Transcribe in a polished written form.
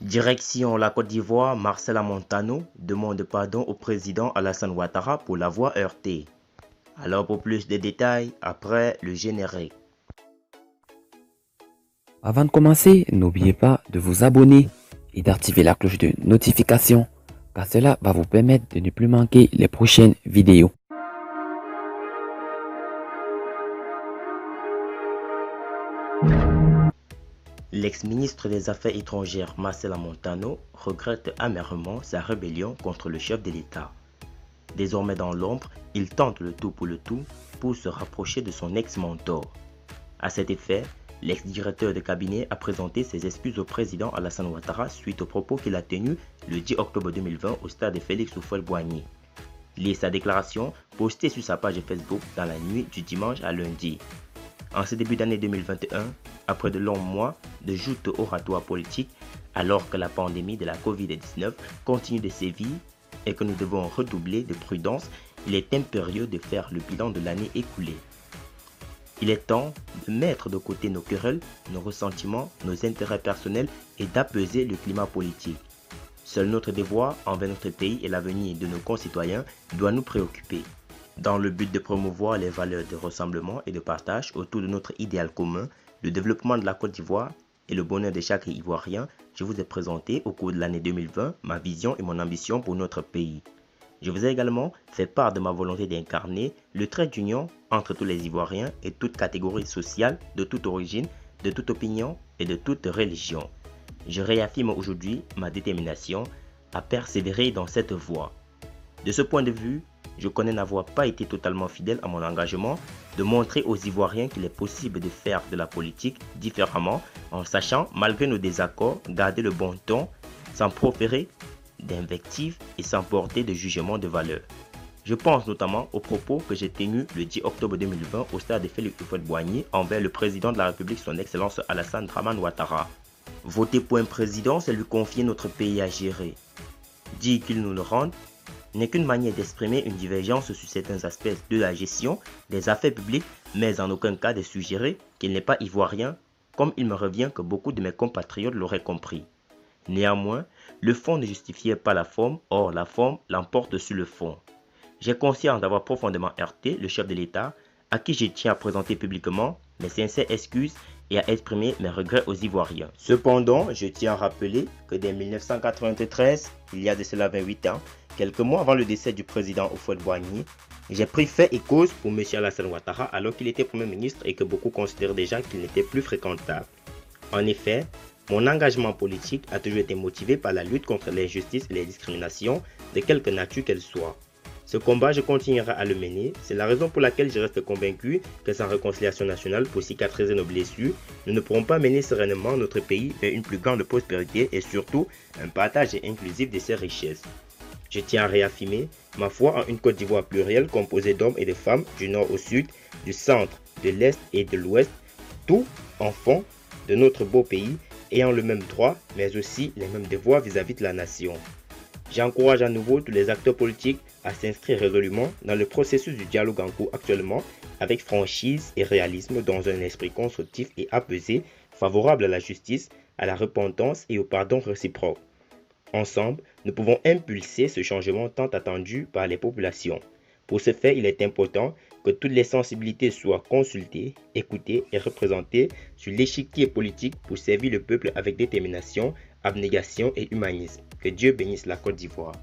Direction la Côte d'Ivoire, Marcela Montano demande pardon au président Alassane Ouattara pour l'avoir heurté. Alors pour plus de détails, après le générique. Avant de commencer, n'oubliez pas de vous abonner et d'activer la cloche de notification car cela va vous permettre de ne plus manquer les prochaines vidéos. L'ex-ministre des Affaires étrangères Marcela Montano regrette amèrement sa rébellion contre le chef de l'État. Désormais dans l'ombre, il tente le tout pour se rapprocher de son ex-mentor. À cet effet, l'ex-directeur de cabinet a présenté ses excuses au président Alassane Ouattara suite aux propos qu'il a tenus le 10 octobre 2020 au stade Félix Houphouët-Boigny. Lit sa déclaration postée sur sa page Facebook dans la nuit du dimanche à lundi. En ce début d'année 2021, après de longs mois de joutes oratoires politiques, alors que la pandémie de la Covid-19 continue de sévir et que nous devons redoubler de prudence, il est impérieux de faire le bilan de l'année écoulée. Il est temps de mettre de côté nos querelles, nos ressentiments, nos intérêts personnels et d'apaiser le climat politique. Seul notre devoir envers notre pays et l'avenir de nos concitoyens doit nous préoccuper. Dans le but de promouvoir les valeurs de rassemblement et de partage autour de notre idéal commun, le développement de la Côte d'Ivoire et le bonheur de chaque Ivoirien, je vous ai présenté au cours de l'année 2020 ma vision et mon ambition pour notre pays. Je vous ai également fait part de ma volonté d'incarner le trait d'union entre tous les Ivoiriens et toutes catégories sociales, de toute origine, de toute opinion et de toute religion. Je réaffirme aujourd'hui ma détermination à persévérer dans cette voie. De ce point de vue, je connais n'avoir pas été totalement fidèle à mon engagement de montrer aux Ivoiriens qu'il est possible de faire de la politique différemment en sachant, malgré nos désaccords, garder le bon ton sans proférer d'invectives et sans porter de jugement de valeur. Je pense notamment aux propos que j'ai tenus le 10 octobre 2020 au stade de Félix Houphouët-Boigny envers le président de la République, son Excellence Alassane Dramane Ouattara. Voter pour un président, c'est lui confier notre pays à gérer. Dire qu'il nous le rende n'est qu'une manière d'exprimer une divergence sur certains aspects de la gestion des affaires publiques, mais en aucun cas de suggérer qu'il n'est pas ivoirien, comme il me revient que beaucoup de mes compatriotes l'auraient compris. Néanmoins, le fond ne justifiait pas la forme, or la forme l'emporte sur le fond. J'ai conscience d'avoir profondément heurté le chef de l'État, à qui je tiens à présenter publiquement mes sincères excuses et à exprimer mes regrets aux Ivoiriens. Cependant, je tiens à rappeler que dès 1993, il y a de cela 28 ans, quelques mois avant le décès du président Houphouët-Boigny, j'ai pris fait et cause pour M. Alassane Ouattara alors qu'il était Premier ministre et que beaucoup considèrent déjà qu'il n'était plus fréquentable. En effet, mon engagement politique a toujours été motivé par la lutte contre l'injustice et les discriminations, de quelque nature qu'elles soient. Ce combat, je continuerai à le mener. C'est la raison pour laquelle je reste convaincu que sans réconciliation nationale pour cicatriser nos blessures, nous ne pourrons pas mener sereinement notre pays vers une plus grande prospérité et surtout un partage inclusif de ses richesses. Je tiens à réaffirmer ma foi en une Côte d'Ivoire plurielle composée d'hommes et de femmes du nord au sud, du centre, de l'est et de l'ouest, tout en fond de notre beau pays, ayant le même droit mais aussi les mêmes devoirs vis-à-vis de la nation. J'encourage à nouveau tous les acteurs politiques à s'inscrire résolument dans le processus du dialogue en cours actuellement avec franchise et réalisme dans un esprit constructif et apaisé, favorable à la justice, à la repentance et au pardon réciproque. Ensemble, nous pouvons impulser ce changement tant attendu par les populations. Pour ce faire, il est important que toutes les sensibilités soient consultées, écoutées et représentées sur l'échiquier politique pour servir le peuple avec détermination, abnégation et humanisme. Que Dieu bénisse la Côte d'Ivoire.